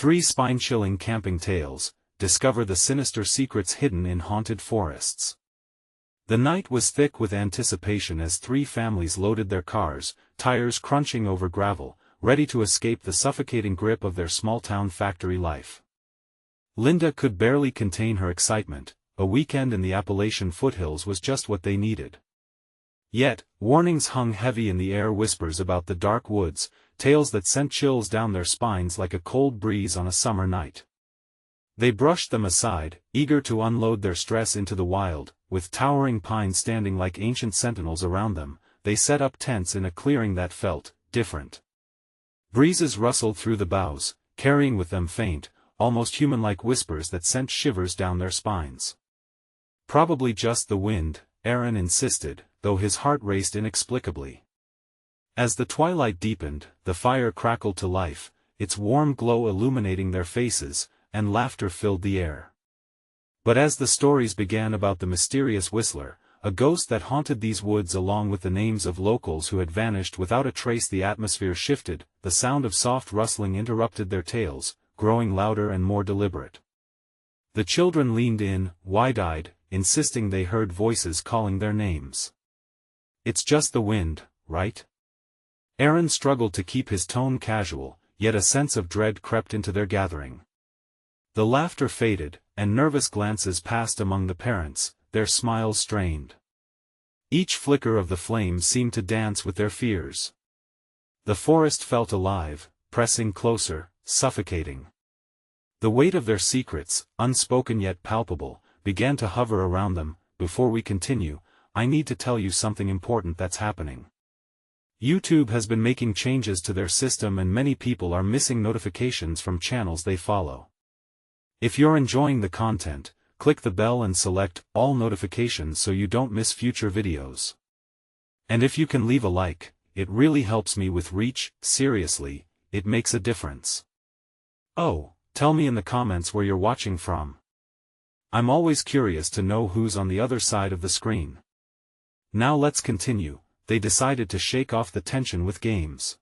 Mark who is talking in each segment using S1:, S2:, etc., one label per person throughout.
S1: 3 spine-chilling camping tales. Discover the sinister secrets hidden in haunted forests. The night was thick with anticipation as 3 families loaded their cars, tires crunching over gravel, ready to escape the suffocating grip of their small-town factory life. Linda could barely contain her excitement. A weekend in the Appalachian foothills was just what they needed. Yet, warnings hung heavy in the air, whispers about the dark woods, tales that sent chills down their spines like a cold breeze on a summer night. They brushed them aside, eager to unload their stress into the wild. With towering pines standing like ancient sentinels around them, they set up tents in a clearing that felt different. Breezes rustled through the boughs, carrying with them faint, almost human-like whispers that sent shivers down their spines. Probably just the wind, Aaron insisted, though his heart raced inexplicably. As the twilight deepened, the fire crackled to life, its warm glow illuminating their faces, and laughter filled the air. But as the stories began about the mysterious whistler, a ghost that haunted these woods along with the names of locals who had vanished without a trace, the atmosphere shifted. The sound of soft rustling interrupted their tales, growing louder and more deliberate. The children leaned in, wide-eyed, insisting they heard voices calling their names. "It's just the wind, right?" Aaron struggled to keep his tone casual, yet a sense of dread crept into their gathering. The laughter faded, and nervous glances passed among the parents, their smiles strained. Each flicker of the flame seemed to dance with their fears. The forest felt alive, pressing closer, suffocating. The weight of their secrets, unspoken yet palpable, began to hover around them. "Before we continue, I need to tell you something important that's happening. YouTube has been making changes to their system and many people are missing notifications from channels they follow. If you're enjoying the content, click the bell and select all notifications so you don't miss future videos. And if you can leave a like, it really helps me with reach. Seriously, it makes a difference. Oh, tell me in the comments where you're watching from. I'm always curious to know who's on the other side of the screen. Now let's continue. They decided to shake off the tension with games.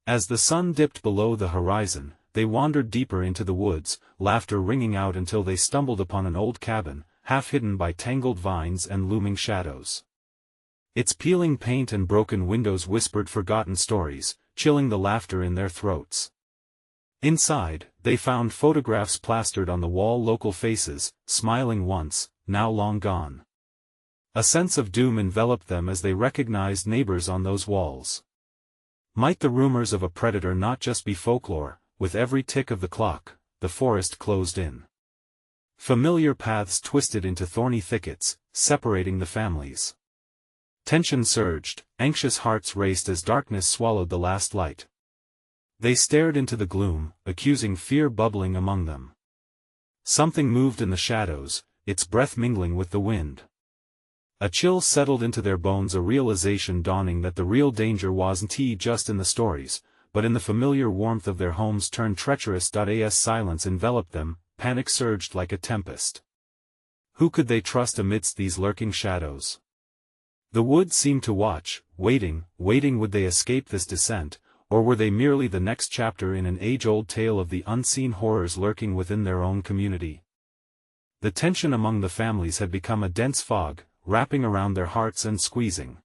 S1: As the sun dipped below the horizon, they wandered deeper into the woods, laughter ringing out until they stumbled upon an old cabin, half hidden by tangled vines and looming shadows. Its peeling paint and broken windows whispered forgotten stories, chilling the laughter in their throats. Inside, they found photographs plastered on the wall, local faces, smiling once, now long gone. A sense of doom enveloped them as they recognized neighbors on those walls. Might the rumors of a predator not just be folklore? With every tick of the clock, the forest closed in. Familiar paths twisted into thorny thickets, separating the families. Tension surged, anxious hearts raced as darkness swallowed the last light. They stared into the gloom, accusing fear bubbling among them. Something moved in the shadows, its breath mingling with the wind. A chill settled into their bones, a realization dawning that the real danger wasn't just in the stories, but in the familiar warmth of their homes turned treacherous. As silence enveloped them, panic surged like a tempest. Who could they trust amidst these lurking shadows? The woods seemed to watch, waiting. Would they escape this descent, or were they merely the next chapter in an age-old tale of the unseen horrors lurking within their own community? The tension among the families had become a dense fog, wrapping around their hearts and squeezing.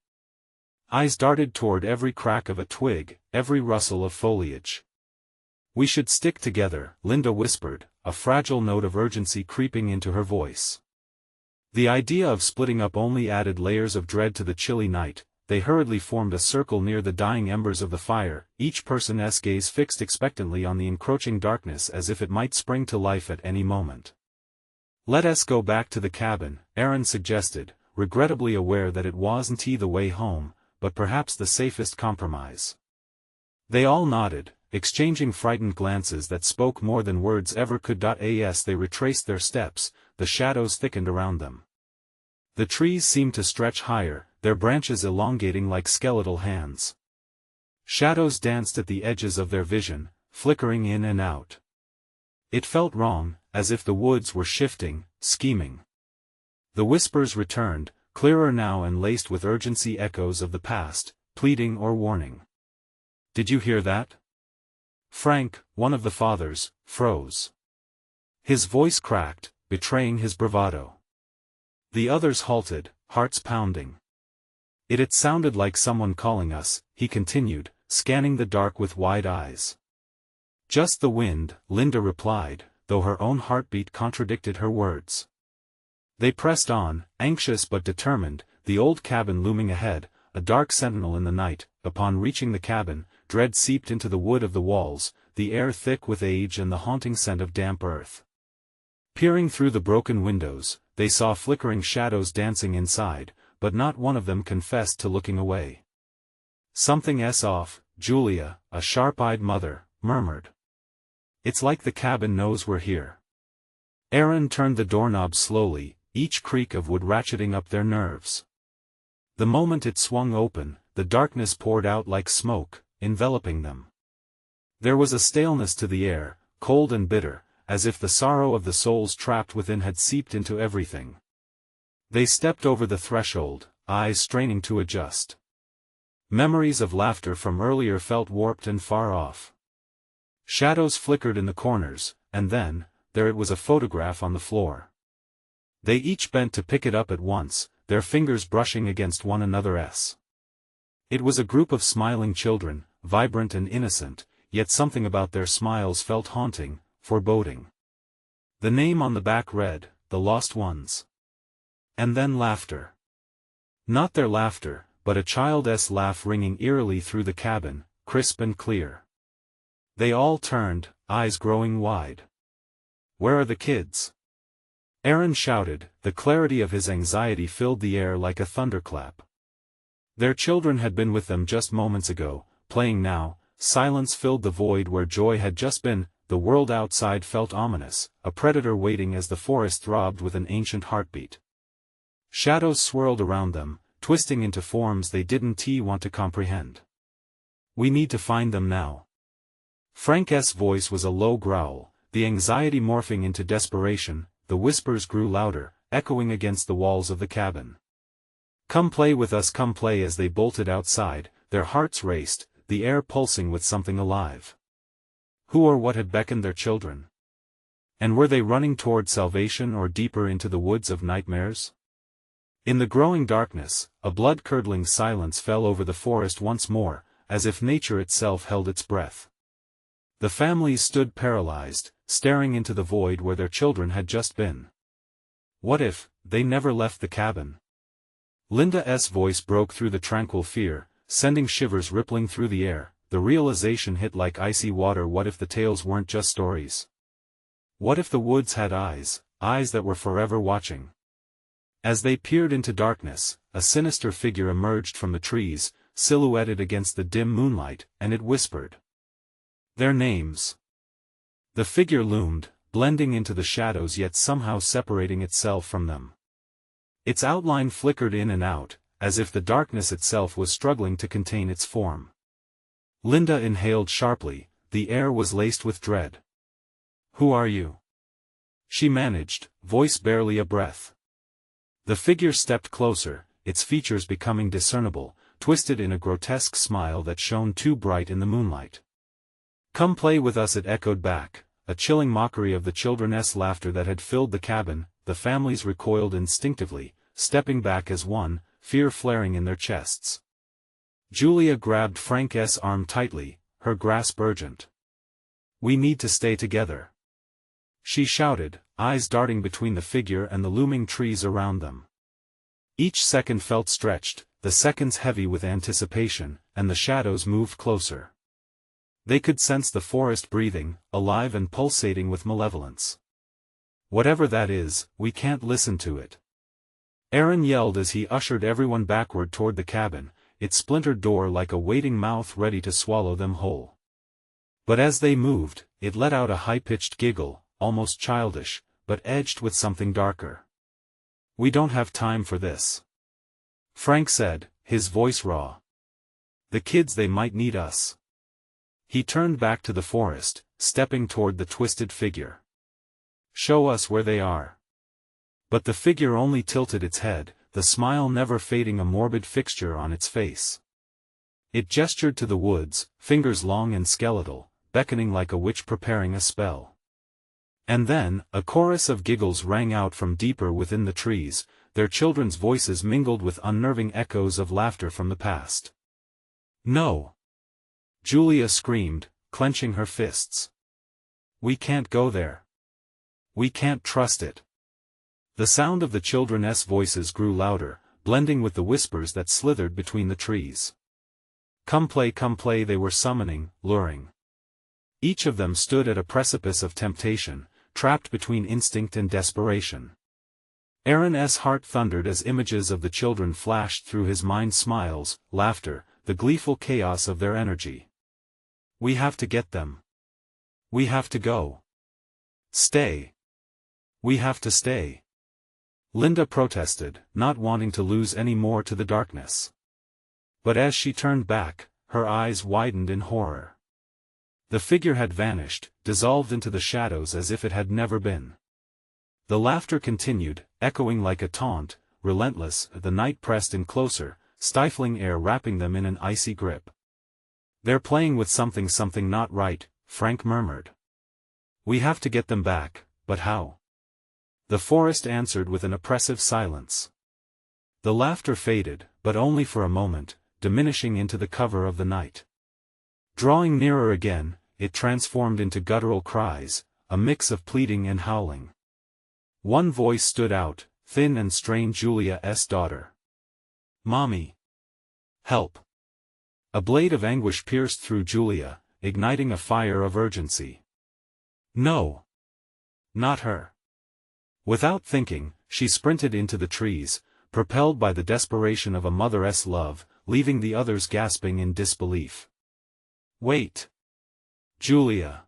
S1: Eyes darted toward every crack of a twig, every rustle of foliage. "We should stick together," Linda whispered, a fragile note of urgency creeping into her voice. The idea of splitting up only added layers of dread to the chilly night. They hurriedly formed a circle near the dying embers of the fire, each person's gaze fixed expectantly on the encroaching darkness as if it might spring to life at any moment. "Let us go back to the cabin," Aaron suggested, regrettably aware that it wasn't the way home, but perhaps the safest compromise. They all nodded, exchanging frightened glances that spoke more than words ever could. As they retraced their steps, the shadows thickened around them. The trees seemed to stretch higher, their branches elongating like skeletal hands. Shadows danced at the edges of their vision, flickering in and out. It felt wrong, as if the woods were shifting, scheming. The whispers returned, clearer now and laced with urgency, echoes of the past, pleading or warning. "Did you hear that?" Frank, one of the fathers, froze. His voice cracked, betraying his bravado. The others halted, hearts pounding. It had sounded like someone calling us, he continued, scanning the dark with wide eyes. Just the wind, Linda replied, though her own heartbeat contradicted her words. They pressed on, anxious but determined, the old cabin looming ahead, a dark sentinel in the night. Upon reaching the cabin, dread seeped into the wood of the walls, the air thick with age and the haunting scent of damp earth. Peering through the broken windows, they saw flickering shadows dancing inside, but not one of them confessed to looking away. "Something's off," Julia, a sharp-eyed mother, murmured. "It's like the cabin knows we're here." Aaron turned the doorknob slowly, each creak of wood ratcheting up their nerves. The moment it swung open, the darkness poured out like smoke, enveloping them. There was a staleness to the air, cold and bitter, as if the sorrow of the souls trapped within had seeped into everything. They stepped over the threshold, eyes straining to adjust. Memories of laughter from earlier felt warped and far off. Shadows flickered in the corners, and then, there it was, a photograph on the floor. They each bent to pick it up at once, their fingers brushing against one another's. It was a group of smiling children, vibrant and innocent, yet something about their smiles felt haunting, foreboding. The name on the back read, "The Lost Ones." And then laughter. Not their laughter, but a child's laugh ringing eerily through the cabin, crisp and clear. They all turned, eyes growing wide. "Where are the kids?" Aaron shouted, the clarity of his anxiety filled the air like a thunderclap. Their children had been with them just moments ago, playing now. Silence filled the void where joy had just been. The world outside felt ominous, a predator waiting as the forest throbbed with an ancient heartbeat. Shadows swirled around them, twisting into forms they didn't want to comprehend. "We need to find them now." Frank's voice was a low growl, the anxiety morphing into desperation. The whispers grew louder, echoing against the walls of the cabin. "Come play with us, come play." As they bolted outside, their hearts raced, the air pulsing with something alive. Who or what had beckoned their children? And were they running toward salvation or deeper into the woods of nightmares? In the growing darkness, a blood-curdling silence fell over the forest once more, as if nature itself held its breath. The families stood paralyzed, staring into the void where their children had just been. What if they never left the cabin? Linda's voice broke through the tranquil fear, sending shivers rippling through the air. The realization hit like icy water. What if the tales weren't just stories? What if the woods had eyes, eyes that were forever watching? As they peered into darkness, a sinister figure emerged from the trees, silhouetted against the dim moonlight, and it whispered their names. The figure loomed, blending into the shadows yet somehow separating itself from them. Its outline flickered in and out, as if the darkness itself was struggling to contain its form. Linda inhaled sharply, the air was laced with dread. "Who are you?" she managed, voice barely a breath. The figure stepped closer, its features becoming discernible, twisted in a grotesque smile that shone too bright in the moonlight. "Come play with us," it echoed back, a chilling mockery of the children's laughter that had filled the cabin. The families recoiled instinctively, stepping back as one, fear flaring in their chests. Julia grabbed Frank's arm tightly, her grasp urgent. "We need to stay together," she shouted, eyes darting between the figure and the looming trees around them. Each second felt stretched, the seconds heavy with anticipation, and the shadows moved closer. They could sense the forest breathing, alive and pulsating with malevolence. "Whatever that is, we can't listen to it," Aaron yelled as he ushered everyone backward toward the cabin, its splintered door like a waiting mouth ready to swallow them whole. But as they moved, it let out a high-pitched giggle, almost childish, but edged with something darker. "We don't have time for this," Frank said, his voice raw. "The kids, they might need us." He turned back to the forest, stepping toward the twisted figure. "Show us where they are." But the figure only tilted its head, the smile never fading, a morbid fixture on its face. It gestured to the woods, fingers long and skeletal, beckoning like a witch preparing a spell. And then, a chorus of giggles rang out from deeper within the trees, their children's voices mingled with unnerving echoes of laughter from the past. "No!" Julia screamed, clenching her fists. "We can't go there. We can't trust it." The sound of the children's voices grew louder, blending with the whispers that slithered between the trees. Come play, they were summoning, luring. Each of them stood at a precipice of temptation, trapped between instinct and desperation. Aaron's heart thundered as images of the children flashed through his mind: smiles, laughter, the gleeful chaos of their energy. "We have to get them. We have to go. Stay. We have to stay." Linda protested, not wanting to lose any more to the darkness. But as she turned back, her eyes widened in horror. The figure had vanished, dissolved into the shadows as if it had never been. The laughter continued, echoing like a taunt, relentless. The night pressed in closer, stifling air wrapping them in an icy grip. "They're playing with something not right," Frank murmured. "We have to get them back, but how?" The forest answered with an oppressive silence. The laughter faded, but only for a moment, diminishing into the cover of the night. Drawing nearer again, it transformed into guttural cries, a mix of pleading and howling. One voice stood out, thin and strained: Julia's daughter. "Mommy! Help!" A blade of anguish pierced through Julia, igniting a fire of urgency. "No! Not her!" Without thinking, she sprinted into the trees, propelled by the desperation of a mother's love, leaving the others gasping in disbelief. "Wait! Julia!"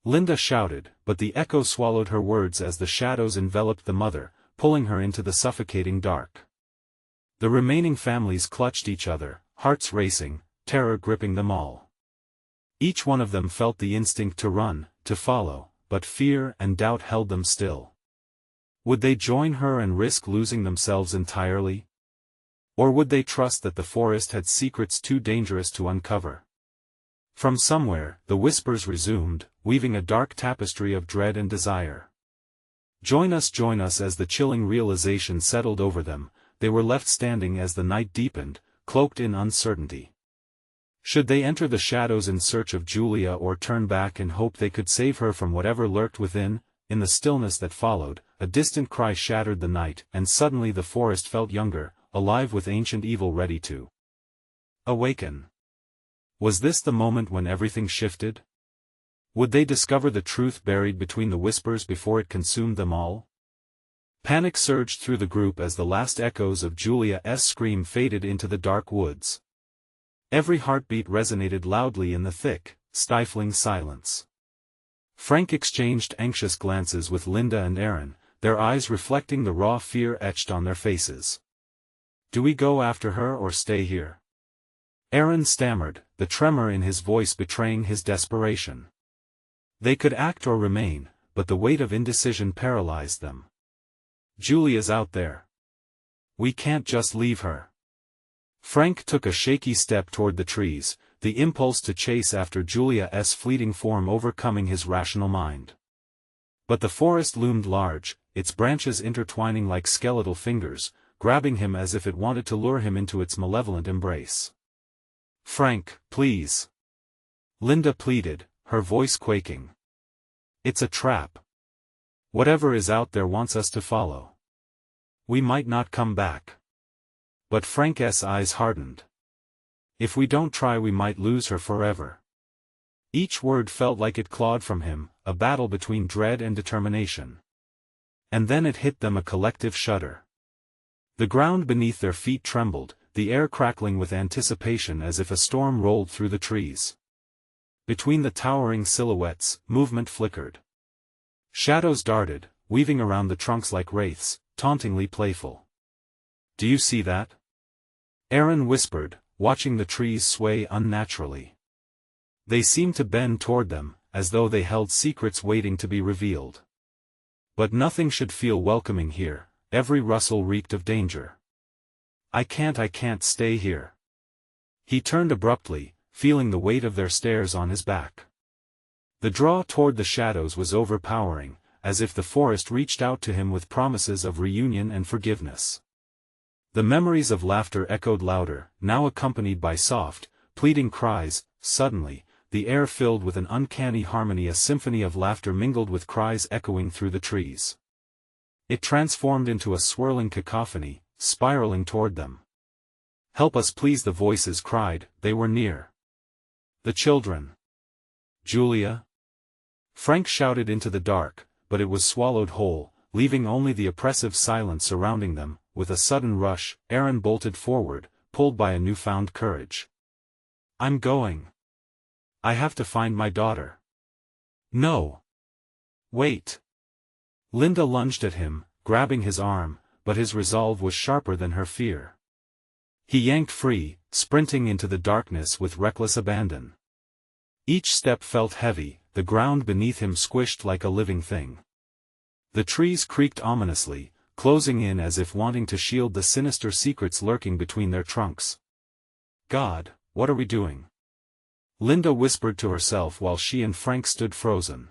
S1: Linda shouted, but the echo swallowed her words as the shadows enveloped the mother, pulling her into the suffocating dark. The remaining families clutched each other, hearts racing, terror gripping them all. Each one of them felt the instinct to run, to follow, but fear and doubt held them still. Would they join her and risk losing themselves entirely? Or would they trust that the forest had secrets too dangerous to uncover? From somewhere, the whispers resumed, weaving a dark tapestry of dread and desire. Join us as the chilling realization settled over them. They were left standing as the night deepened, cloaked in uncertainty. Should they enter the shadows in search of Julia or turn back and hope they could save her from whatever lurked within? In the stillness that followed, a distant cry shattered the night, and suddenly the forest felt younger, alive with ancient evil ready to awaken. Was this the moment when everything shifted? Would they discover the truth buried between the whispers before it consumed them all? Panic surged through the group as the last echoes of Julia's scream faded into the dark woods. Every heartbeat resonated loudly in the thick, stifling silence. Frank exchanged anxious glances with Linda and Aaron, their eyes reflecting the raw fear etched on their faces. "Do we go after her or stay here?" Aaron stammered, the tremor in his voice betraying his desperation. They could act or remain, but the weight of indecision paralyzed them. "Julia's out there. We can't just leave her." Frank took a shaky step toward the trees, the impulse to chase after Julia's fleeting form overcoming his rational mind. But the forest loomed large, its branches intertwining like skeletal fingers, grabbing him as if it wanted to lure him into its malevolent embrace. "Frank, please!" Linda pleaded, her voice quaking. "It's a trap. Whatever is out there wants us to follow. We might not come back." But Frank's eyes hardened. "If we don't try we might lose her forever." Each word felt like it clawed from him, a battle between dread and determination. And then it hit them, a collective shudder. The ground beneath their feet trembled, the air crackling with anticipation as if a storm rolled through the trees. Between the towering silhouettes, movement flickered. Shadows darted, weaving around the trunks like wraiths, tauntingly playful. "Do you see that?" Aaron whispered, watching the trees sway unnaturally. They seemed to bend toward them, as though they held secrets waiting to be revealed. But nothing should feel welcoming here, every rustle reeked of danger. I can't stay here." He turned abruptly, feeling the weight of their stares on his back. The draw toward the shadows was overpowering, as if the forest reached out to him with promises of reunion and forgiveness. The memories of laughter echoed louder, now accompanied by soft, pleading cries. Suddenly, the air filled with an uncanny harmony, a symphony of laughter mingled with cries echoing through the trees. It transformed into a swirling cacophony, spiraling toward them. "Help us please," the voices cried. They were near. The children. "Julia?" Frank shouted into the dark, but it was swallowed whole, leaving only the oppressive silence surrounding them. With a sudden rush, Aaron bolted forward, pulled by a newfound courage. "I'm going. I have to find my daughter." "No. Wait." Linda lunged at him, grabbing his arm, but his resolve was sharper than her fear. He yanked free, sprinting into the darkness with reckless abandon. Each step felt heavy, the ground beneath him squished like a living thing. The trees creaked ominously, closing in as if wanting to shield the sinister secrets lurking between their trunks. "God, what are we doing?" Linda whispered to herself while she and Frank stood frozen.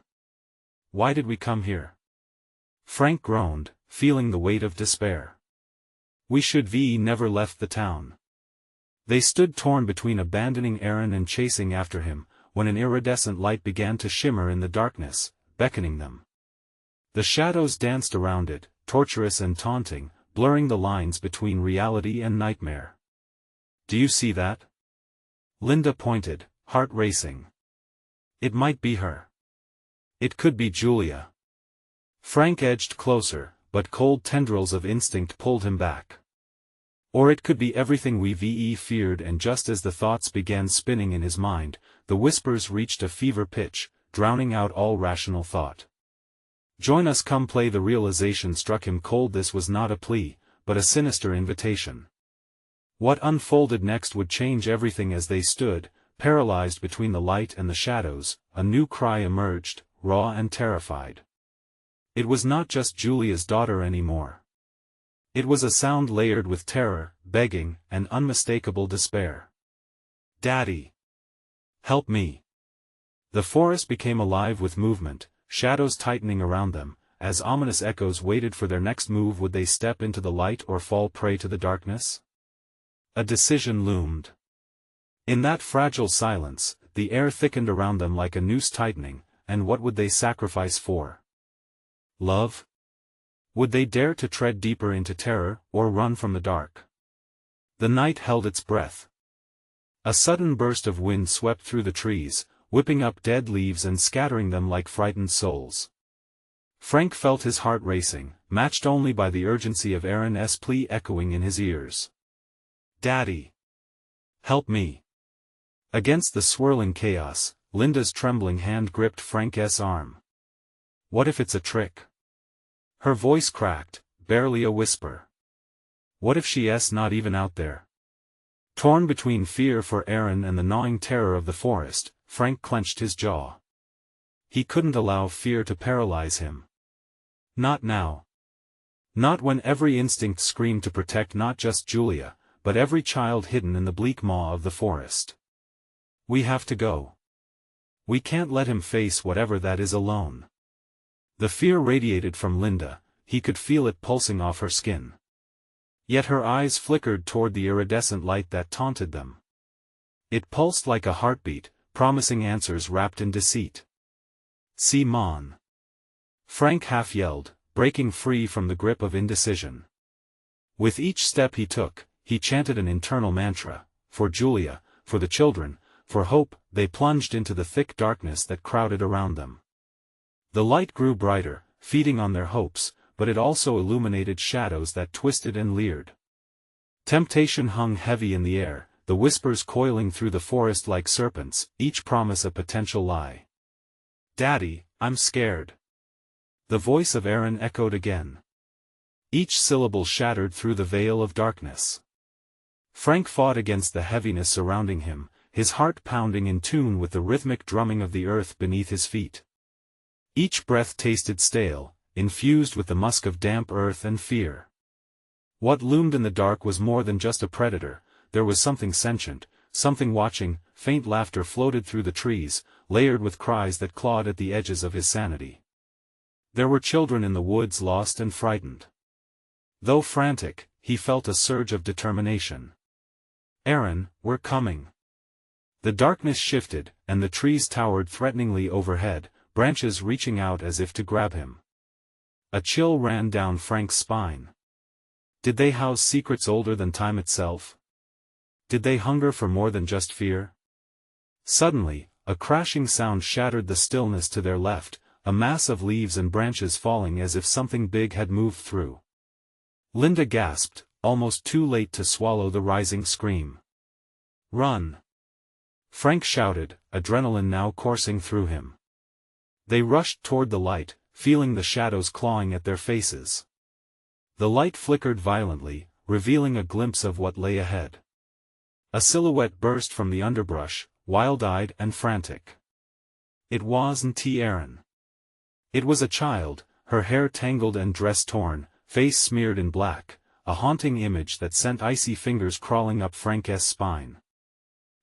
S1: "Why did we come here?" Frank groaned, feeling the weight of despair. "We should have never left the town." They stood torn between abandoning Aaron and chasing after him, when an iridescent light began to shimmer in the darkness, beckoning them. The shadows danced around it, torturous and taunting, blurring the lines between reality and nightmare. "Do you see that?" Linda pointed, heart racing. "It might be her. It could be Julia." Frank edged closer, but cold tendrils of instinct pulled him back. "Or it could be everything we've feared." And just as the thoughts began spinning in his mind, the whispers reached a fever pitch, drowning out all rational thought. "Join us, come play." The realization struck him cold. This was not a plea, but a sinister invitation. What unfolded next would change everything. As they stood, paralyzed between the light and the shadows, a new cry emerged, raw and terrified. It was not just Julia's daughter anymore. It was a sound layered with terror, begging, and unmistakable despair. "Daddy! Help me!" The forest became alive with movement, shadows tightening around them, as ominous echoes waited for their next move. Would they step into the light or fall prey to the darkness? A decision loomed. In that fragile silence, the air thickened around them like a noose tightening, and what would they sacrifice for? Love? Would they dare to tread deeper into terror, or run from the dark? The night held its breath. A sudden burst of wind swept through the trees, whipping up dead leaves and scattering them like frightened souls. Frank felt his heart racing, matched only by the urgency of Aaron's plea echoing in his ears. "Daddy! Help me!" Against the swirling chaos, Linda's trembling hand gripped Frank's arm. "What if it's a trick?" Her voice cracked, barely a whisper. "What if she's not even out there?" Torn between fear for Aaron and the gnawing terror of the forest, Frank clenched his jaw. He couldn't allow fear to paralyze him. Not now. Not when every instinct screamed to protect not just Julia, but every child hidden in the bleak maw of the forest. "We have to go. We can't let him face whatever that is alone." The fear radiated from Linda, he could feel it pulsing off her skin. Yet her eyes flickered toward the iridescent light that taunted them. It pulsed like a heartbeat, promising answers wrapped in deceit. "See Mon!" Frank half yelled, breaking free from the grip of indecision. With each step he took, he chanted an internal mantra, for Julia, for the children, for hope. They plunged into the thick darkness that crowded around them. The light grew brighter, feeding on their hopes, but it also illuminated shadows that twisted and leered. Temptation hung heavy in the air, the whispers coiling through the forest like serpents, each promise a potential lie. "Daddy, I'm scared." The voice of Aaron echoed again. Each syllable shattered through the veil of darkness. Frank fought against the heaviness surrounding him, his heart pounding in tune with the rhythmic drumming of the earth beneath his feet. Each breath tasted stale, infused with the musk of damp earth and fear. What loomed in the dark was more than just a predator, there was something sentient, something watching. Faint laughter floated through the trees, layered with cries that clawed at the edges of his sanity. There were children in the woods lost and frightened. Though frantic, he felt a surge of determination. "Aaron, we're coming." The darkness shifted, and the trees towered threateningly overhead, branches reaching out as if to grab him. A chill ran down Frank's spine. Did they house secrets older than time itself? Did they hunger for more than just fear? Suddenly, a crashing sound shattered the stillness to their left, a mass of leaves and branches falling as if something big had moved through. Linda gasped, almost too late to swallow the rising scream. "Run!" Frank shouted, adrenaline now coursing through him. They rushed toward the light, feeling the shadows clawing at their faces. The light flickered violently, revealing a glimpse of what lay ahead. A silhouette burst from the underbrush, wild-eyed and frantic. It wasn't Aaron. It was a child, her hair tangled and dress torn, face smeared in black, a haunting image that sent icy fingers crawling up Frank's spine.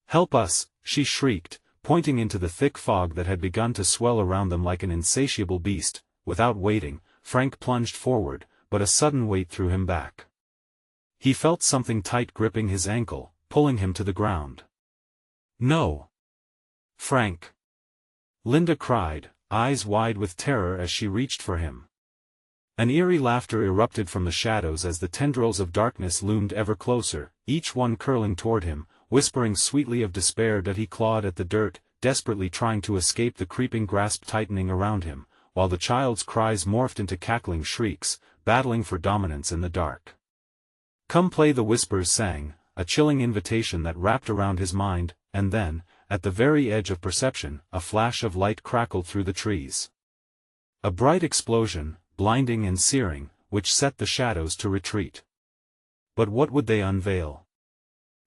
S1: "Help us!" she shrieked, pointing into the thick fog that had begun to swell around them like an insatiable beast. Without waiting, Frank plunged forward, but a sudden weight threw him back. He felt something tight gripping his ankle, pulling him to the ground. "No! Frank!" Linda cried, eyes wide with terror as she reached for him. An eerie laughter erupted from the shadows as the tendrils of darkness loomed ever closer, each one curling toward him, whispering sweetly of despair that he clawed at the dirt, desperately trying to escape the creeping grasp tightening around him, while the child's cries morphed into cackling shrieks, battling for dominance in the dark. "Come play," the whispers sang, a chilling invitation that wrapped around his mind, and then, at the very edge of perception, a flash of light crackled through the trees. A bright explosion, blinding and searing, which set the shadows to retreat. But what would they unveil?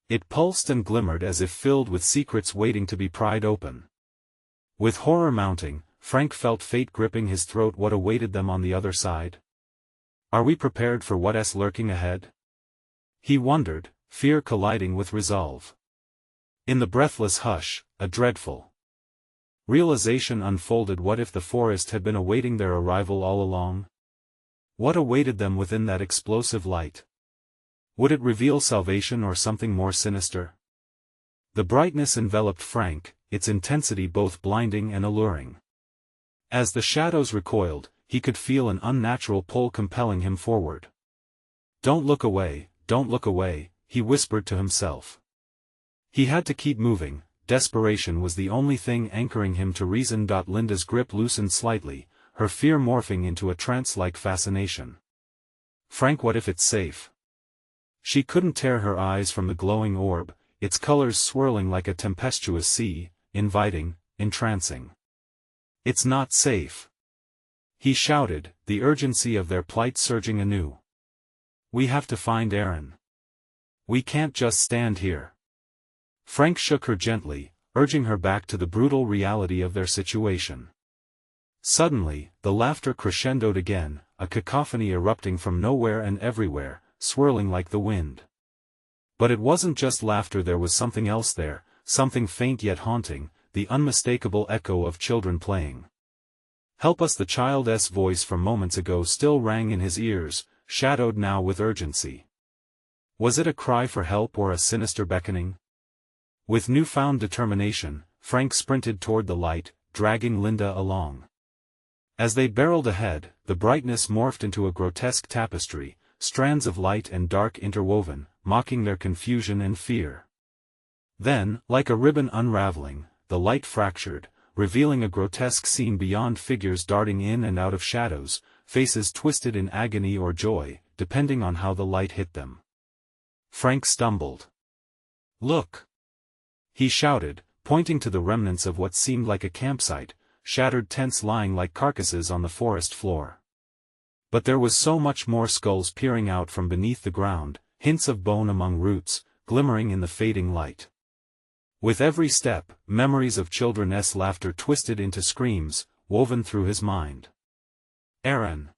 S1: It pulsed and glimmered as if filled with secrets waiting to be pried open. With horror mounting, Frank felt fate gripping his throat. What awaited them on the other side? Are we prepared for what's lurking ahead? He wondered, fear colliding with resolve. In the breathless hush, a dreadful realization unfolded. What if the forest had been awaiting their arrival all along? What awaited them within that explosive light? Would it reveal salvation or something more sinister? The brightness enveloped Frank, its intensity both blinding and alluring. As the shadows recoiled, he could feel an unnatural pull compelling him forward. "Don't look away, don't look away," he whispered to himself. He had to keep moving. Desperation was the only thing anchoring him to reason. Linda's grip loosened slightly, her fear morphing into a trance-like fascination. "Frank, what if it's safe?" She couldn't tear her eyes from the glowing orb, its colors swirling like a tempestuous sea, inviting, entrancing. "It's not safe," he shouted, the urgency of their plight surging anew. "We have to find Aaron. We can't just stand here." Frank shook her gently, urging her back to the brutal reality of their situation. Suddenly, the laughter crescendoed again, a cacophony erupting from nowhere and everywhere, swirling like the wind. But it wasn't just laughter. There was something else there, something faint yet haunting, the unmistakable echo of children playing. "Help us!" The child's voice from moments ago still rang in his ears, shadowed now with urgency. Was it a cry for help or a sinister beckoning? With newfound determination, Frank sprinted toward the light, dragging Linda along. As they barreled ahead, the brightness morphed into a grotesque tapestry, strands of light and dark interwoven, mocking their confusion and fear. Then, like a ribbon unraveling, the light fractured, revealing a grotesque scene beyond, figures darting in and out of shadows, faces twisted in agony or joy, depending on how the light hit them. Frank stumbled. "Look!" he shouted, pointing to the remnants of what seemed like a campsite, shattered tents lying like carcasses on the forest floor. But there was so much more: skulls peering out from beneath the ground, hints of bone among roots, glimmering in the fading light. With every step, memories of children's laughter twisted into screams, woven through his mind. "Aaron!"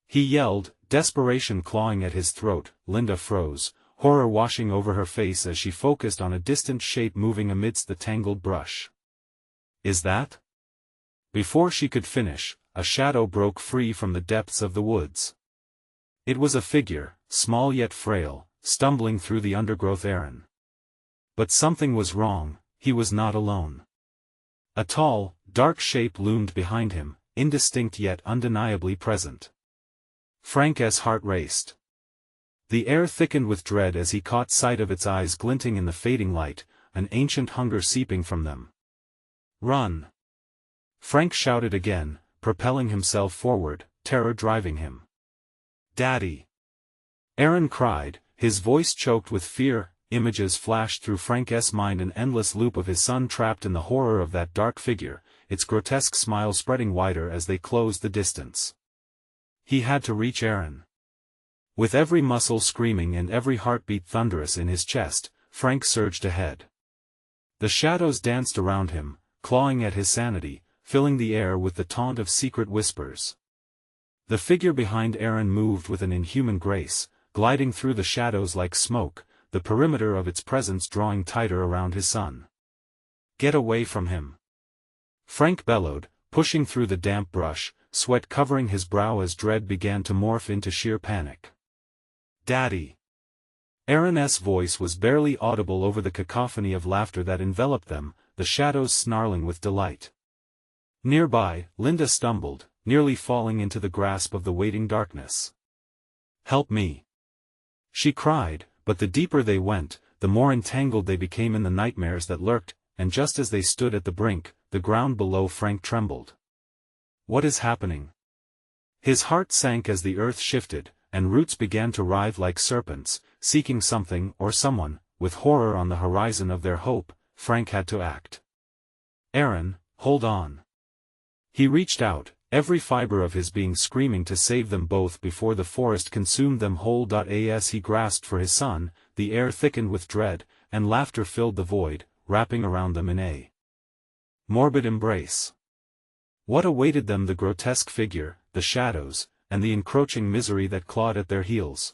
S1: he yelled, desperation clawing at his throat. Linda froze, horror washing over her face as she focused on a distant shape moving amidst the tangled brush. Is that? Before she could finish, a shadow broke free from the depths of the woods. It was a figure, small yet frail, stumbling through the undergrowth. Aaron. But something was wrong, he was not alone. A tall, dark shape loomed behind him, indistinct yet undeniably present. Frank's heart raced. The air thickened with dread as he caught sight of its eyes glinting in the fading light, an ancient hunger seeping from them. "Run!" Frank shouted again, propelling himself forward, terror driving him. "Daddy!" Aaron cried, his voice choked with fear. Images flashed through Frank's mind, an endless loop of his son trapped in the horror of that dark figure, its grotesque smile spreading wider as they closed the distance. He had to reach Aaron. With every muscle screaming and every heartbeat thunderous in his chest, Frank surged ahead. The shadows danced around him, clawing at his sanity, filling the air with the taunt of secret whispers. The figure behind Aaron moved with an inhuman grace, gliding through the shadows like smoke, the perimeter of its presence drawing tighter around his son. "Get away from him!" Frank bellowed, pushing through the damp brush, sweat covering his brow as dread began to morph into sheer panic. "Daddy!" Aaron's voice was barely audible over the cacophony of laughter that enveloped them, the shadows snarling with delight. Nearby, Linda stumbled, nearly falling into the grasp of the waiting darkness. "Help me!" she cried, but the deeper they went, the more entangled they became in the nightmares that lurked, and just as they stood at the brink, the ground below Frank trembled. "What is happening?" His heart sank as the earth shifted, and roots began to writhe like serpents, seeking something or someone. With horror on the horizon of their hope, Frank had to act. "Aaron, hold on." He reached out, every fiber of his being screaming to save them both before the forest consumed them whole. As he grasped for his son, the air thickened with dread, and laughter filled the void, wrapping around them in a morbid embrace. What awaited them? The grotesque figure, the shadows, and the encroaching misery that clawed at their heels.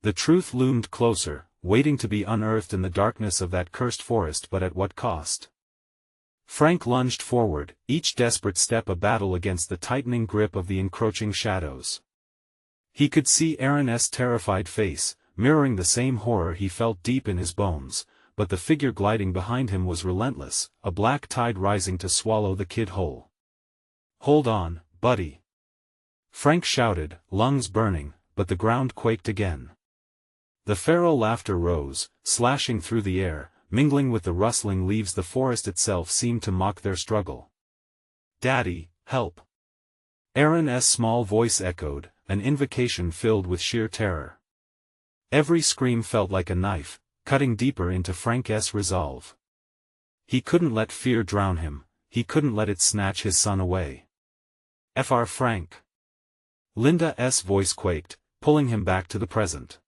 S1: The truth loomed closer, waiting to be unearthed in the darkness of that cursed forest, but at what cost? Frank lunged forward, each desperate step a battle against the tightening grip of the encroaching shadows. He could see Aaron's terrified face, mirroring the same horror he felt deep in his bones, but the figure gliding behind him was relentless, a black tide rising to swallow the kid whole. "Hold on, buddy!" Frank shouted, lungs burning, but the ground quaked again. The feral laughter rose, slashing through the air, mingling with the rustling leaves. The forest itself seemed to mock their struggle. "Daddy, help!" Aaron's small voice echoed, an invocation filled with sheer terror. Every scream felt like a knife, cutting deeper into Frank's resolve. He couldn't let fear drown him, he couldn't let it snatch his son away. "Fr Frank!" Linda's voice quaked, pulling him back to the present.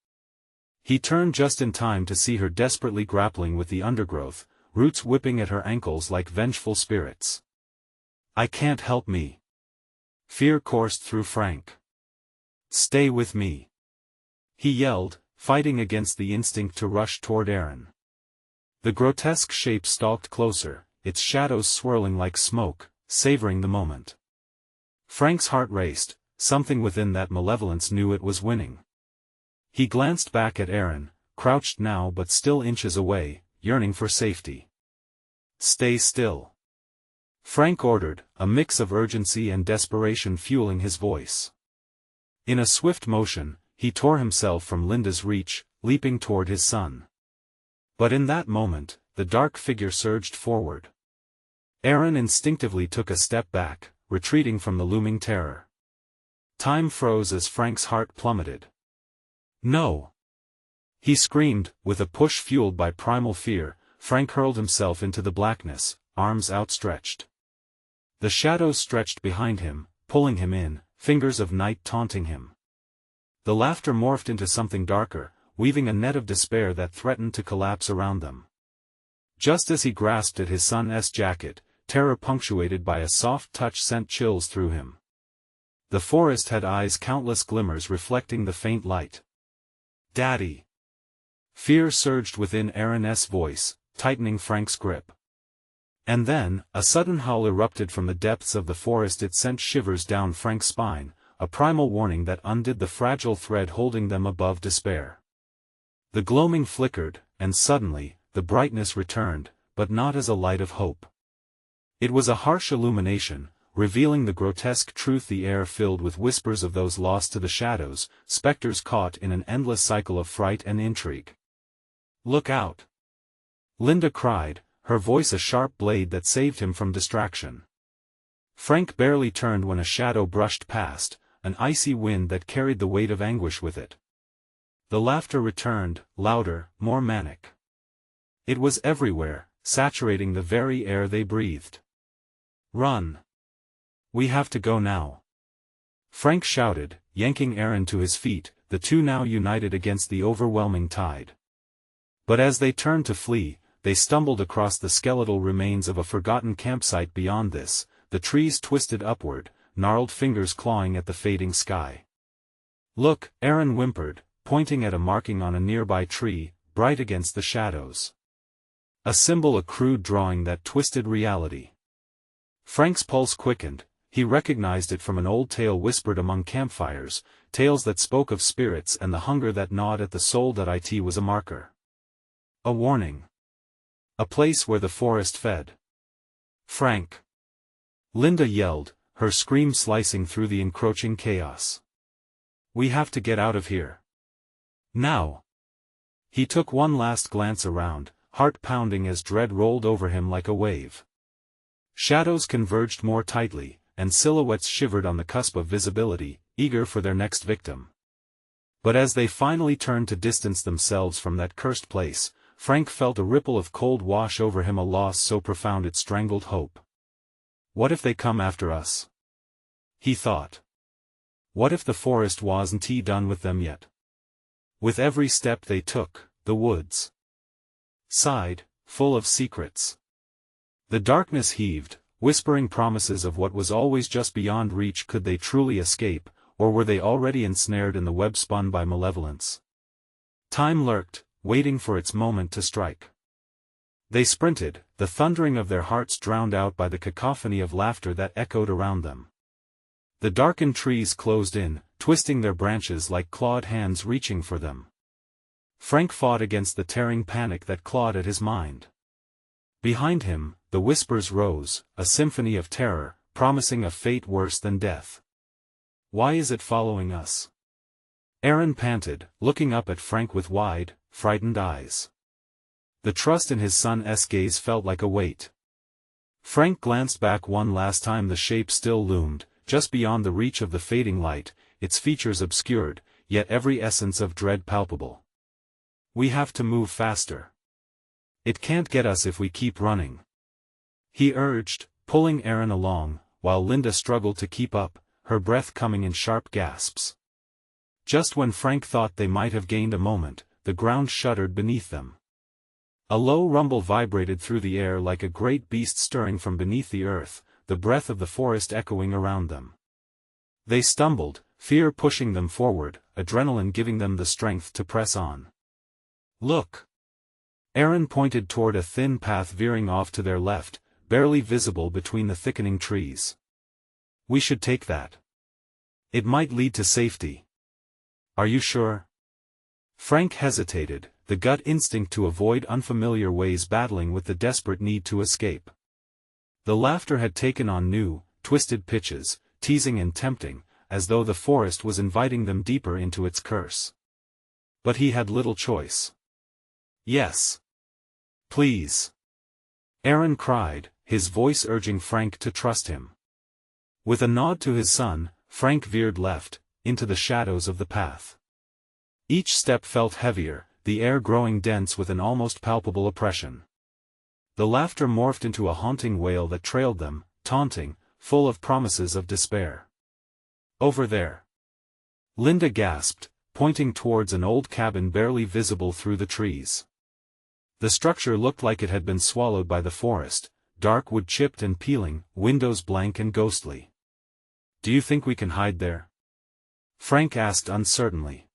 S1: He turned just in time to see her desperately grappling with the undergrowth, roots whipping at her ankles like vengeful spirits. "I can't help me." Fear coursed through Frank. "Stay with me," he yelled, fighting against the instinct to rush toward Aaron. The grotesque shape stalked closer, its shadows swirling like smoke, savoring the moment. Frank's heart raced, something within that malevolence knew it was winning. He glanced back at Aaron, crouched now but still inches away, yearning for safety. "Stay still," Frank ordered, a mix of urgency and desperation fueling his voice. In a swift motion, he tore himself from Linda's reach, leaping toward his son. But in that moment, the dark figure surged forward. Aaron instinctively took a step back, retreating from the looming terror. Time froze as Frank's heart plummeted. "No!" he screamed. With a push fueled by primal fear, Frank hurled himself into the blackness, arms outstretched. The shadows stretched behind him, pulling him in, fingers of night taunting him. The laughter morphed into something darker, weaving a net of despair that threatened to collapse around them. Just as he grasped at his son's jacket, terror punctuated by a soft touch sent chills through him. The forest had eyes, countless glimmers reflecting the faint light. "Daddy!" Fear surged within Aaron's voice, tightening Frank's grip. And then, a sudden howl erupted from the depths of the forest. It sent shivers down Frank's spine, a primal warning that undid the fragile thread holding them above despair. The gloaming flickered, and suddenly, the brightness returned, but not as a light of hope. It was a harsh illumination, revealing the grotesque truth. The air filled with whispers of those lost to the shadows, specters caught in an endless cycle of fright and intrigue. "Look out!" Linda cried, her voice a sharp blade that saved him from distraction. Frank barely turned when a shadow brushed past, an icy wind that carried the weight of anguish with it. The laughter returned, louder, more manic. It was everywhere, saturating the very air they breathed. "Run! We have to go now!" Frank shouted, yanking Aaron to his feet, the two now united against the overwhelming tide. But as they turned to flee, they stumbled across the skeletal remains of a forgotten campsite. Beyond this, the trees twisted upward, gnarled fingers clawing at the fading sky. "Look," Aaron whimpered, pointing at a marking on a nearby tree, bright against the shadows. A symbol, a crude drawing that twisted reality. Frank's pulse quickened. He recognized it from an old tale whispered among campfires, tales that spoke of spirits and the hunger that gnawed at the soul. It was a marker. A warning. A place where the forest fed. "Frank!" Linda yelled, her scream slicing through the encroaching chaos. "We have to get out of here. Now!" He took one last glance around, heart pounding as dread rolled over him like a wave. Shadows converged more tightly, and silhouettes shivered on the cusp of visibility, eager for their next victim. But as they finally turned to distance themselves from that cursed place, Frank felt a ripple of cold wash over him, a loss so profound it strangled hope. "What if they come after us?" he thought. What if the forest wasn't done with them yet? With every step they took, the woods sighed, full of secrets. The darkness heaved, whispering promises of what was always just beyond reach. Could they truly escape, or were they already ensnared in the web spun by malevolence? Time lurked, waiting for its moment to strike. They sprinted, the thundering of their hearts drowned out by the cacophony of laughter that echoed around them. The darkened trees closed in, twisting their branches like clawed hands reaching for them. Frank fought against the tearing panic that clawed at his mind. Behind him, the whispers rose, a symphony of terror, promising a fate worse than death. "Why is it following us?" Aaron panted, looking up at Frank with wide, frightened eyes. The trust in his son's gaze felt like a weight. Frank glanced back one last time. The shape still loomed, just beyond the reach of the fading light, its features obscured, yet every essence of dread palpable. "We have to move faster. It can't get us if we keep running," he urged, pulling Aaron along, while Linda struggled to keep up, her breath coming in sharp gasps. Just when Frank thought they might have gained a moment, the ground shuddered beneath them. A low rumble vibrated through the air like a great beast stirring from beneath the earth, the breath of the forest echoing around them. They stumbled, fear pushing them forward, adrenaline giving them the strength to press on. "Look!" Aaron pointed toward a thin path veering off to their left, barely visible between the thickening trees. "We should take that. It might lead to safety." "Are you sure?" Frank hesitated, the gut instinct to avoid unfamiliar ways battling with the desperate need to escape. The laughter had taken on new, twisted pitches, teasing and tempting, as though the forest was inviting them deeper into its curse. But he had little choice. "Yes. Please." Aaron cried, his voice urging Frank to trust him. With a nod to his son, Frank veered left, into the shadows of the path. Each step felt heavier, the air growing dense with an almost palpable oppression. The laughter morphed into a haunting wail that trailed them, taunting, full of promises of despair. "Over there." Linda gasped, pointing towards an old cabin barely visible through the trees. The structure looked like it had been swallowed by the forest, dark wood chipped and peeling, windows blank and ghostly. "Do you think we can hide there?" Frank asked uncertainly.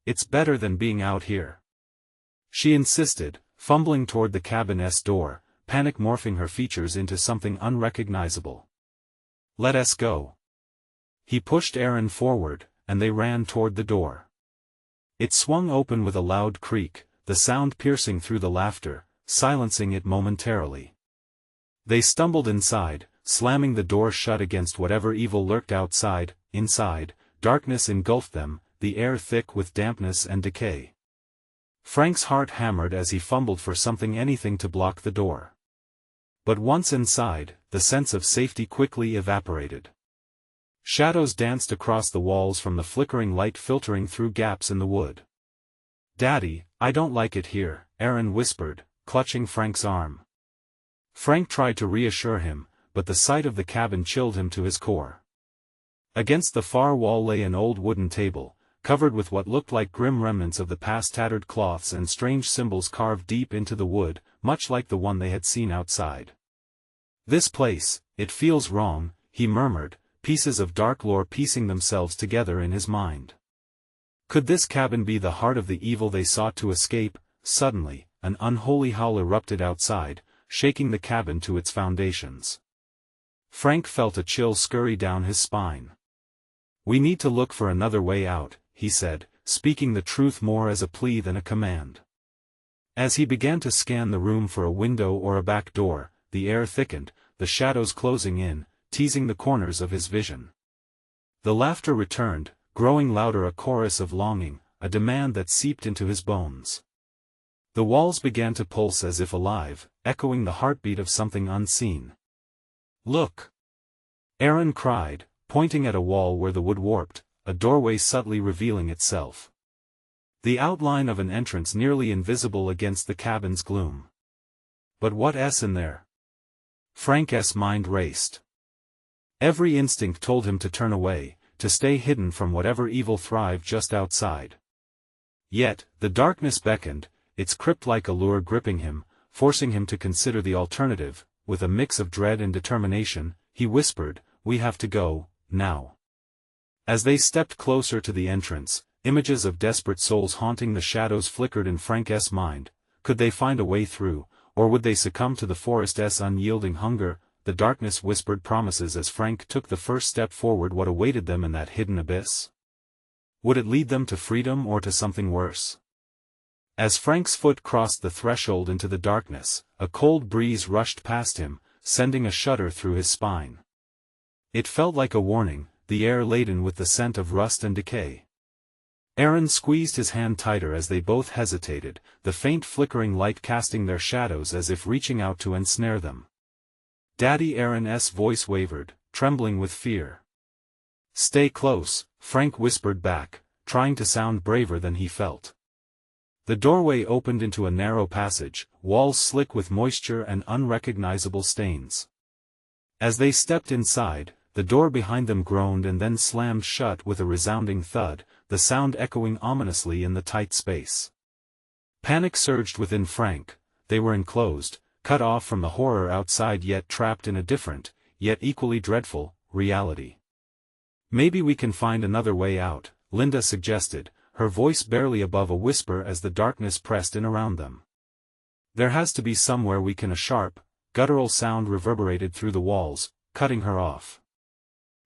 S1: "It's better than being out here," she insisted, fumbling toward the cabin's door, panic morphing her features into something unrecognizable. "Let us go." He pushed Aaron forward, and they ran toward the door. It swung open with a loud creak, the sound piercing through the laughter, silencing it momentarily. They stumbled inside, slamming the door shut against whatever evil lurked outside. Inside, darkness engulfed them, the air thick with dampness and decay. Frank's heart hammered as he fumbled for anything to block the door. But once inside, the sense of safety quickly evaporated. Shadows danced across the walls from the flickering light filtering through gaps in the wood. "Daddy, I don't like it here," Aaron whispered, clutching Frank's arm. Frank tried to reassure him, but the sight of the cabin chilled him to his core. Against the far wall lay an old wooden table, covered with what looked like grim remnants of the past, tattered cloths and strange symbols carved deep into the wood, much like the one they had seen outside. "This place, it feels wrong," he murmured, pieces of dark lore piecing themselves together in his mind. Could this cabin be the heart of the evil they sought to escape? Suddenly, an unholy howl erupted outside, shaking the cabin to its foundations. Frank felt a chill scurry down his spine. "We need to look for another way out," he said, speaking the truth more as a plea than a command. As he began to scan the room for a window or a back door, the air thickened, the shadows closing in, teasing the corners of his vision. The laughter returned, growing louder, a chorus of longing, a demand that seeped into his bones. The walls began to pulse as if alive, echoing the heartbeat of something unseen. "Look!" Aaron cried, pointing at a wall where the wood warped, a doorway subtly revealing itself. The outline of an entrance nearly invisible against the cabin's gloom. But what's in there? Frank's mind raced. Every instinct told him to turn away, to stay hidden from whatever evil thrived just outside. Yet, the darkness beckoned, its crypt-like allure gripping him, forcing him to consider the alternative. With a mix of dread and determination, he whispered, "We have to go, now." As they stepped closer to the entrance, images of desperate souls haunting the shadows flickered in Frank's mind. Could they find a way through, or would they succumb to the forest's unyielding hunger? The darkness whispered promises as Frank took the first step forward. What awaited them in that hidden abyss? Would it lead them to freedom or to something worse? As Frank's foot crossed the threshold into the darkness, a cold breeze rushed past him, sending a shudder through his spine. It felt like a warning, the air laden with the scent of rust and decay. Aaron squeezed his hand tighter as they both hesitated, the faint flickering light casting their shadows as if reaching out to ensnare them. "Daddy," Aaron's voice wavered, trembling with fear. "Stay close," Frank whispered back, trying to sound braver than he felt. The doorway opened into a narrow passage, walls slick with moisture and unrecognizable stains. As they stepped inside, the door behind them groaned and then slammed shut with a resounding thud, the sound echoing ominously in the tight space. Panic surged within Frank. They were enclosed, cut off from the horror outside, yet trapped in a different, yet equally dreadful, reality. "Maybe we can find another way out," Linda suggested, her voice barely above a whisper as the darkness pressed in around them. "There has to be somewhere we can." A sharp, guttural sound reverberated through the walls, cutting her off.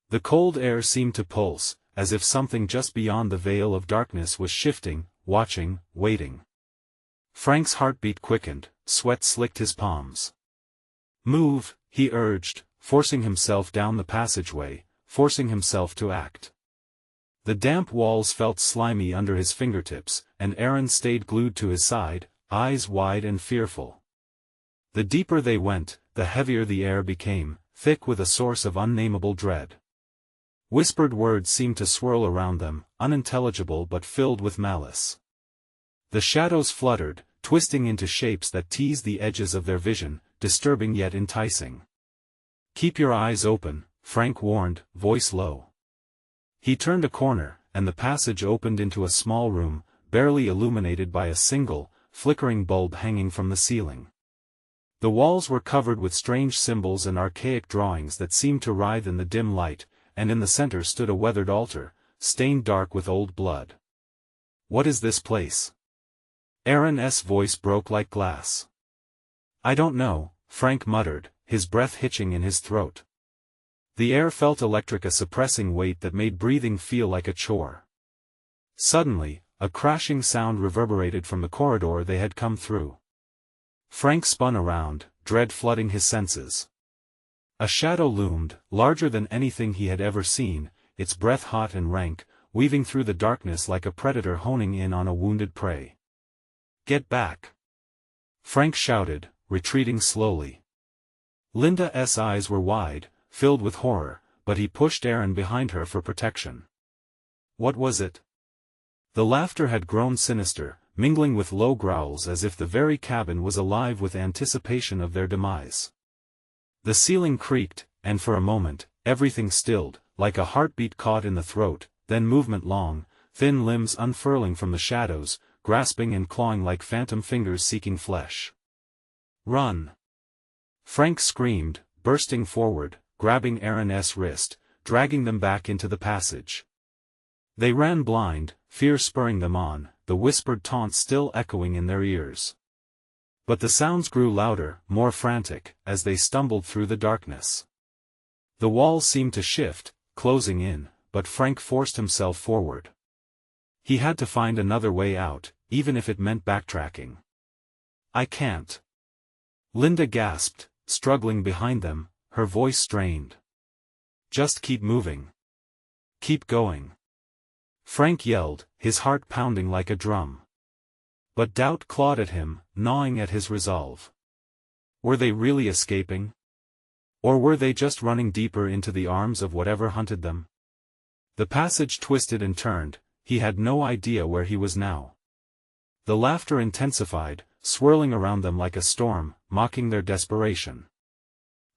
S1: The cold air seemed to pulse, as if something just beyond the veil of darkness was shifting, watching, waiting. Frank's heartbeat quickened, sweat slicked his palms. "Move," he urged, forcing himself down the passageway, forcing himself to act. The damp walls felt slimy under his fingertips, and Aaron stayed glued to his side, eyes wide and fearful. The deeper they went, the heavier the air became, thick with a source of unnamable dread. Whispered words seemed to swirl around them, unintelligible but filled with malice. The shadows fluttered, twisting into shapes that teased the edges of their vision, disturbing yet enticing. "Keep your eyes open," Frank warned, voice low. He turned a corner, and the passage opened into a small room, barely illuminated by a single, flickering bulb hanging from the ceiling. The walls were covered with strange symbols and archaic drawings that seemed to writhe in the dim light, and in the center stood a weathered altar, stained dark with old blood. "What is this place?" Aaron's voice broke like glass. "I don't know," Frank muttered, his breath hitching in his throat. The air felt electric, a suppressing weight that made breathing feel like a chore. Suddenly, a crashing sound reverberated from the corridor they had come through. Frank spun around, dread flooding his senses. A shadow loomed, larger than anything he had ever seen, its breath hot and rank, weaving through the darkness like a predator honing in on a wounded prey. "Get back!" Frank shouted, retreating slowly. Linda's eyes were wide, filled with horror, but he pushed Aaron behind her for protection. What was it? The laughter had grown sinister, mingling with low growls as if the very cabin was alive with anticipation of their demise. The ceiling creaked, and for a moment, everything stilled, like a heartbeat caught in the throat, then movement long, thin limbs unfurling from the shadows, grasping and clawing like phantom fingers seeking flesh. "Run!" Frank screamed, bursting forward, grabbing Aaron's wrist, dragging them back into the passage. They ran blind, fear spurring them on, the whispered taunts still echoing in their ears. But the sounds grew louder, more frantic, as they stumbled through the darkness. The walls seemed to shift, closing in, but Frank forced himself forward. He had to find another way out, even if it meant backtracking. "I can't." Linda gasped, struggling behind them, her voice strained. "Just keep moving. Keep going." Frank yelled, his heart pounding like a drum. But doubt clawed at him, gnawing at his resolve. Were they really escaping? Or were they just running deeper into the arms of whatever hunted them? The passage twisted and turned, he had no idea where he was now. The laughter intensified, swirling around them like a storm, mocking their desperation.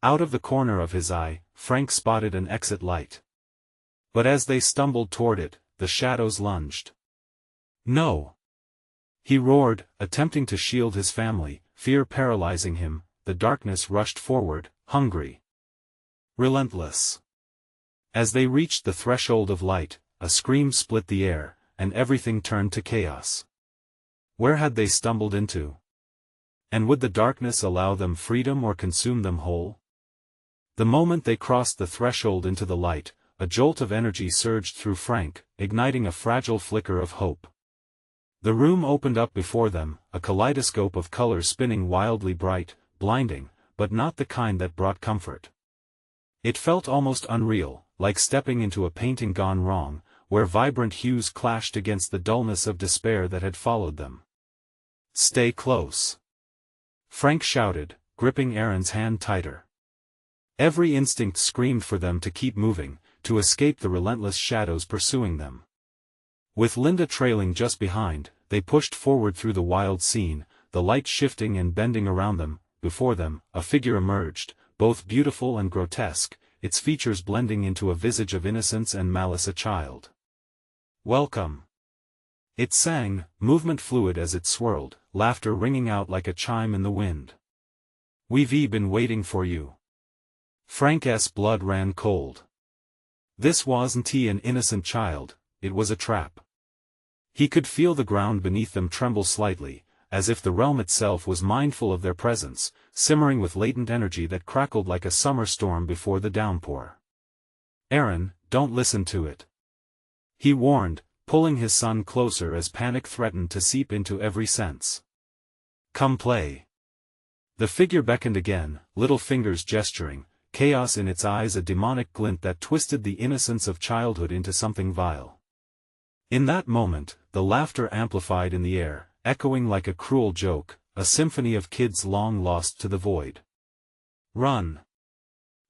S1: Out of the corner of his eye, Frank spotted an exit light. But as they stumbled toward it, the shadows lunged. "No!" He roared, attempting to shield his family, fear paralyzing him. The darkness rushed forward, hungry. Relentless. As they reached the threshold of light, a scream split the air, and everything turned to chaos. Where had they stumbled into? And would the darkness allow them freedom or consume them whole? The moment they crossed the threshold into the light, a jolt of energy surged through Frank, igniting a fragile flicker of hope. The room opened up before them, a kaleidoscope of colors spinning wildly bright, blinding, but not the kind that brought comfort. It felt almost unreal, like stepping into a painting gone wrong, where vibrant hues clashed against the dullness of despair that had followed them. "Stay close!" Frank shouted, gripping Aaron's hand tighter. Every instinct screamed for them to keep moving, to escape the relentless shadows pursuing them. With Linda trailing just behind, they pushed forward through the wild scene, the light shifting and bending around them. Before them, a figure emerged, both beautiful and grotesque, its features blending into a visage of innocence and malice. "A child. Welcome." It sang, movement fluid as it swirled, laughter ringing out like a chime in the wind. "We've been waiting for you." Frank's blood ran cold. This wasn't an innocent child, it was a trap. He could feel the ground beneath them tremble slightly, as if the realm itself was mindful of their presence, simmering with latent energy that crackled like a summer storm before the downpour. "Aaron, don't listen to it," he warned, pulling his son closer as panic threatened to seep into every sense. "Come play." The figure beckoned again, little fingers gesturing, chaos in its eyes, a demonic glint that twisted the innocence of childhood into something vile. In that moment, the laughter amplified in the air, echoing like a cruel joke, a symphony of kids long lost to the void. "Run!"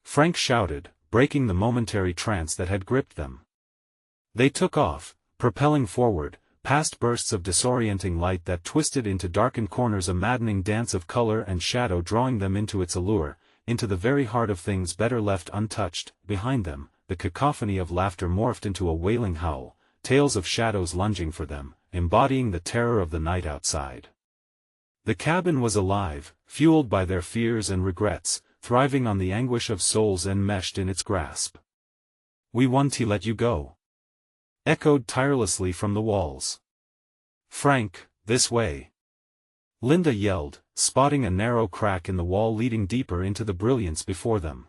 S1: Frank shouted, breaking the momentary trance that had gripped them. They took off, propelling forward, past bursts of disorienting light that twisted into darkened corners, a maddening dance of color and shadow drawing them into its allure, into the very heart of things better left untouched. Behind them, the cacophony of laughter morphed into a wailing howl, tales of shadows lunging for them, embodying the terror of the night outside. The cabin was alive, fueled by their fears and regrets, thriving on the anguish of souls enmeshed in its grasp. "We want to let you go," echoed tirelessly from the walls. "Frank, this way." Linda yelled, spotting a narrow crack in the wall leading deeper into the brilliance before them.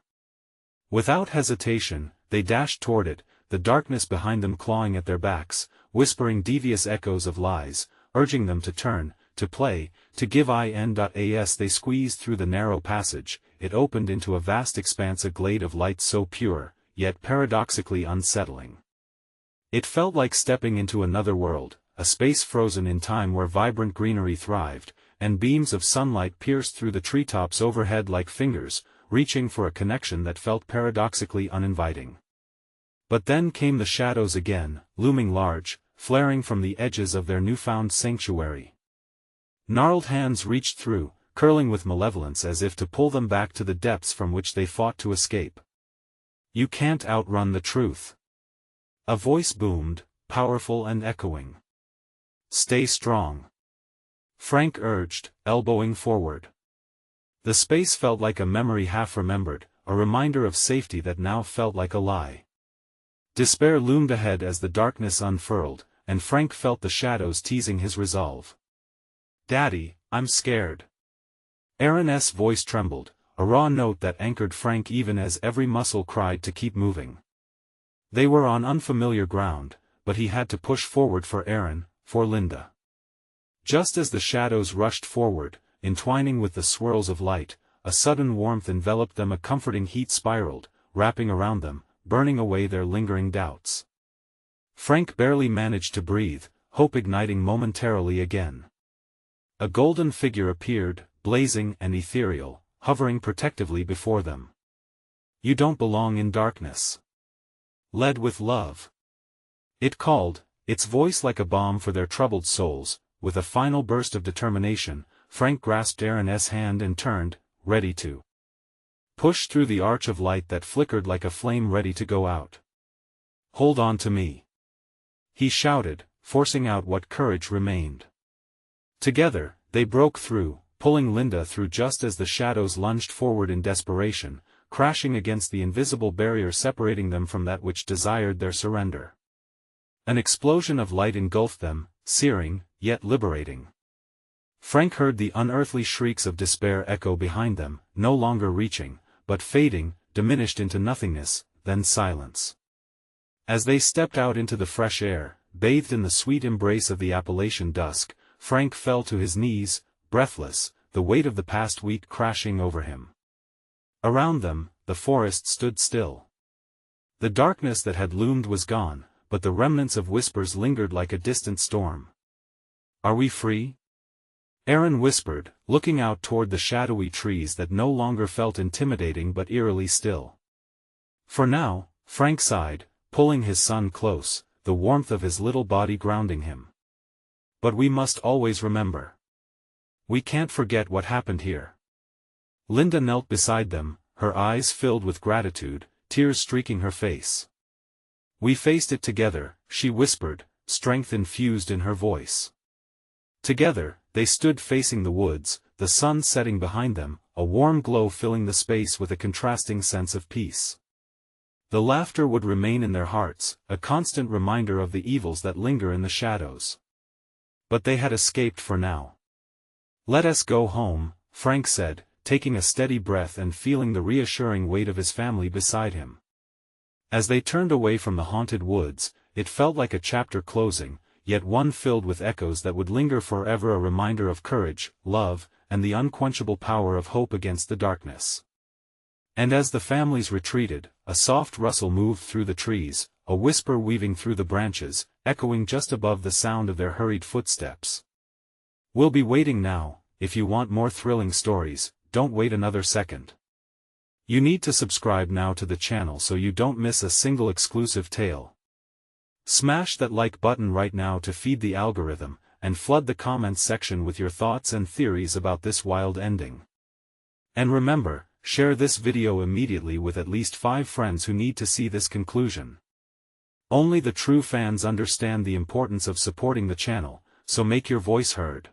S1: Without hesitation, they dashed toward it, the darkness behind them clawing at their backs, whispering devious echoes of lies, urging them to turn, to play, to give in. As they squeezed through the narrow passage, it opened into a vast expanse, a glade of light so pure, yet paradoxically unsettling. It felt like stepping into another world, a space frozen in time where vibrant greenery thrived, and beams of sunlight pierced through the treetops overhead like fingers, reaching for a connection that felt paradoxically uninviting. But then came the shadows again, looming large, flaring from the edges of their newfound sanctuary. Gnarled hands reached through, curling with malevolence as if to pull them back to the depths from which they fought to escape. "You can't outrun the truth." A voice boomed, powerful and echoing. "Stay strong," Frank urged, elbowing forward. The space felt like a memory half-remembered, a reminder of safety that now felt like a lie. Despair loomed ahead as the darkness unfurled, and Frank felt the shadows teasing his resolve. "Daddy, I'm scared." Aaron's voice trembled, a raw note that anchored Frank even as every muscle cried to keep moving. They were on unfamiliar ground, but he had to push forward for Aaron, for Linda. Just as the shadows rushed forward, entwining with the swirls of light, a sudden warmth enveloped them, a comforting heat spiraled, wrapping around them, burning away their lingering doubts. Frank barely managed to breathe, hope igniting momentarily again. A golden figure appeared, blazing and ethereal, hovering protectively before them. "You don't belong in darkness." "Led with love," it called, its voice like a balm for their troubled souls. With a final burst of determination, Frank grasped Aaron's hand and turned, ready to push through the arch of light that flickered like a flame ready to go out. "Hold on to me," he shouted, forcing out what courage remained. Together, they broke through, pulling Linda through just as the shadows lunged forward in desperation, crashing against the invisible barrier separating them from that which desired their surrender. An explosion of light engulfed them, searing, yet liberating. Frank heard the unearthly shrieks of despair echo behind them, no longer reaching, but fading, diminished into nothingness, then silence. As they stepped out into the fresh air, bathed in the sweet embrace of the Appalachian dusk, Frank fell to his knees, breathless, the weight of the past week crashing over him. Around them, the forest stood still. The darkness that had loomed was gone, but the remnants of whispers lingered like a distant storm. "Are we free?" Aaron whispered, looking out toward the shadowy trees that no longer felt intimidating but eerily still. "For now," Frank sighed, pulling his son close, the warmth of his little body grounding him. "But we must always remember. We can't forget what happened here." Linda knelt beside them, her eyes filled with gratitude, tears streaking her face. "We faced it together," she whispered, strength infused in her voice. Together, they stood facing the woods, the sun setting behind them, a warm glow filling the space with a contrasting sense of peace. The laughter would remain in their hearts, a constant reminder of the evils that linger in the shadows. But they had escaped for now. "Let us go home," Frank said, taking a steady breath and feeling the reassuring weight of his family beside him. As they turned away from the haunted woods, it felt like a chapter closing, yet one filled with echoes that would linger forever, a reminder of courage, love, and the unquenchable power of hope against the darkness. And as the families retreated, a soft rustle moved through the trees, a whisper weaving through the branches, echoing just above the sound of their hurried footsteps. "We'll be waiting now. If you want more thrilling stories, don't wait another second. You need to subscribe now to the channel so you don't miss a single exclusive tale. Smash that like button right now to feed the algorithm, and flood the comments section with your thoughts and theories about this wild ending. And remember, share this video immediately with at least 5 friends who need to see this conclusion. Only the true fans understand the importance of supporting the channel, so make your voice heard.